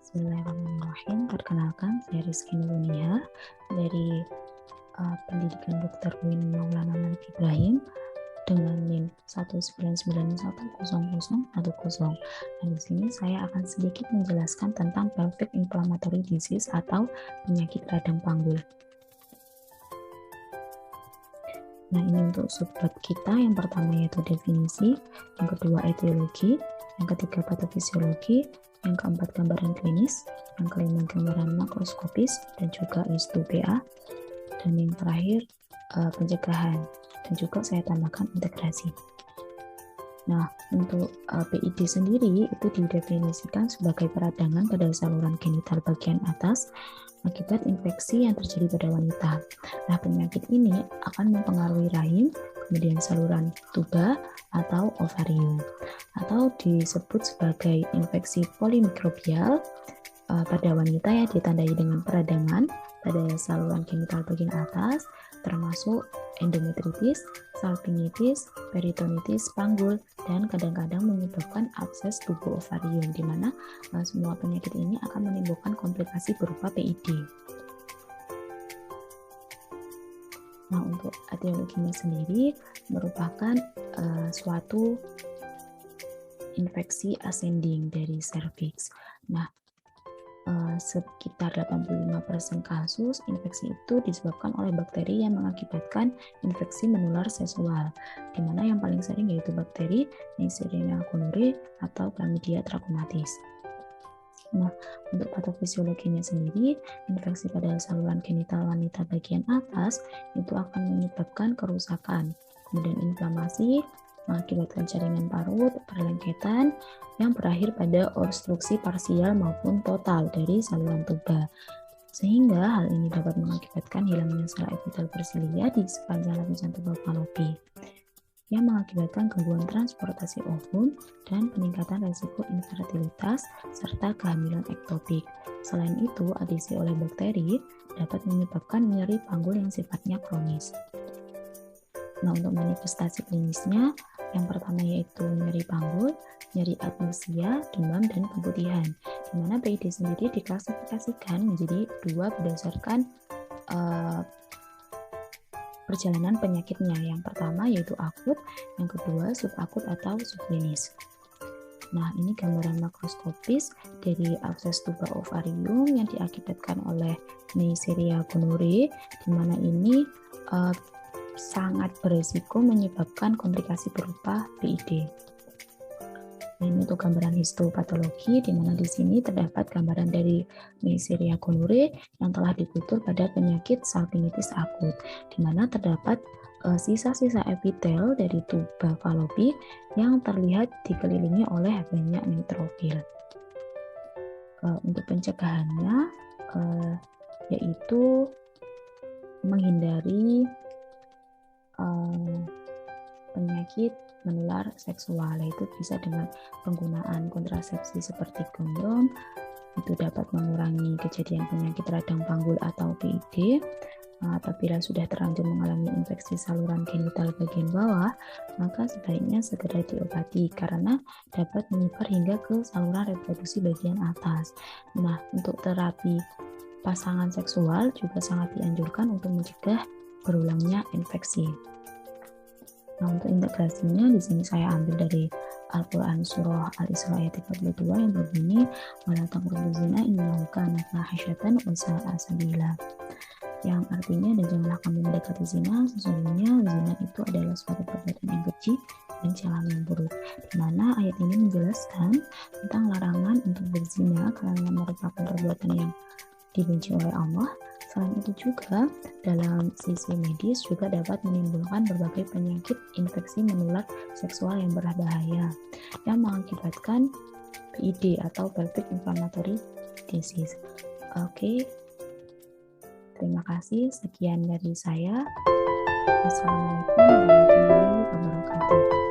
Bismillahirrahmanirrahim. Perkenalkan, saya Rizky Nuruniha dari Pendidikan Dr. UIN Maulana Malik Ibrahim dengan NIM 199101010. Dan di sini saya akan sedikit menjelaskan tentang pelvic inflammatory disease atau penyakit radang panggul. Nah, ini untuk subbab kita. Yang pertama yaitu definisi, yang kedua etiologi, yang ketiga patofisiologi, yang keempat gambaran klinis, yang kelima gambaran makroskopis dan juga H2PA, dan yang terakhir pencegahan, dan juga saya tambahkan integrasi. Nah, untuk PID sendiri itu didefinisikan sebagai peradangan pada saluran genital bagian atas akibat infeksi yang terjadi pada wanita. Nah, penyakit ini akan mempengaruhi rahim, kemudian saluran tuba atau ovarium, atau disebut sebagai infeksi polimikrobial pada wanita yang ditandai dengan peradangan pada saluran genital bagian atas, termasuk endometritis, salpingitis, peritonitis panggul, dan kadang-kadang menyebabkan abses tubuh ovarium, di mana semua penyakit ini akan menimbulkan komplikasi berupa PID. Nah, untuk etiologinya sendiri merupakan suatu infeksi ascending dari serviks. Nah, sekitar 85% kasus infeksi itu disebabkan oleh bakteri yang mengakibatkan infeksi menular seksual, di mana yang paling sering yaitu bakteri Neisseria gonorrhoeae atau Chlamydia trachomatis. Nah, untuk patofisiologinya sendiri, infeksi pada saluran genital wanita bagian atas itu akan menyebabkan kerusakan, kemudian inflamasi, mengakibatkan jaringan parut, perlengketan, yang berakhir pada obstruksi parsial maupun total dari saluran tuba. Sehingga hal ini dapat mengakibatkan hilangnya sel epitel bersilia di sepanjang lapisan tuba falopi, yang mengakibatkan gangguan transportasi ovum dan peningkatan resiko infertilitas serta kehamilan ektopik. Selain itu, adisi oleh bakteri dapat menyebabkan nyeri panggul yang sifatnya kronis. Nah, untuk manifestasi klinisnya, yang pertama yaitu nyeri panggul, nyeri atmosia, demam, dan keputihan. Di mana PID sendiri diklasifikasikan menjadi dua berdasarkan perjalanan penyakitnya. Yang pertama yaitu akut, yang kedua subakut atau subklinis. Nah, ini gambaran makroskopis dari abses tuba ovarium yang diakibatkan oleh Neisseria gonorrhoeae, di mana ini sangat berisiko menyebabkan komplikasi berupa PID. Nah, ini untuk gambaran histopatologi, di mana di sini terdapat gambaran dari Neisseria gonorrhoeae yang telah dikutur pada penyakit salpingitis akut, di mana terdapat sisa-sisa epitel dari tuba falopi yang terlihat dikelilingi oleh banyak neutrofil. Untuk pencegahannya yaitu menghindari penyakit menular seksual, yaitu bisa dengan penggunaan kontrasepsi seperti kondom. Itu dapat mengurangi kejadian penyakit radang panggul atau PID. Apabila sudah terlanjur mengalami infeksi saluran genital bagian bawah, maka sebaiknya segera diobati karena dapat menyebar hingga ke saluran reproduksi bagian atas. Nah, untuk terapi pasangan seksual juga sangat dianjurkan untuk mencegah berulangnya infeksi. Nah, untuk integrasinya di sini saya ambil dari Al-Quran Surah Al-Isra ayat 32 yang berbunyi wala taqrabuz zina innahu kana fahisyatan wa sa'a sabila, yang artinya dan janganlah kamu mendekati zina, sesungguhnya zina itu adalah suatu perbuatan yang keji dan celah yang buruk. Di mana ayat ini menjelaskan tentang larangan untuk berzina karena merupakan perbuatan yang dibenci oleh Allah. Selain itu juga dalam sisi medis juga dapat menimbulkan berbagai penyakit infeksi menular seksual yang berbahaya yang mengakibatkan PID atau pelvic inflammatory disease. Oke, terima kasih. Sekian dari saya. Wassalamualaikum warahmatullahi wabarakatuh.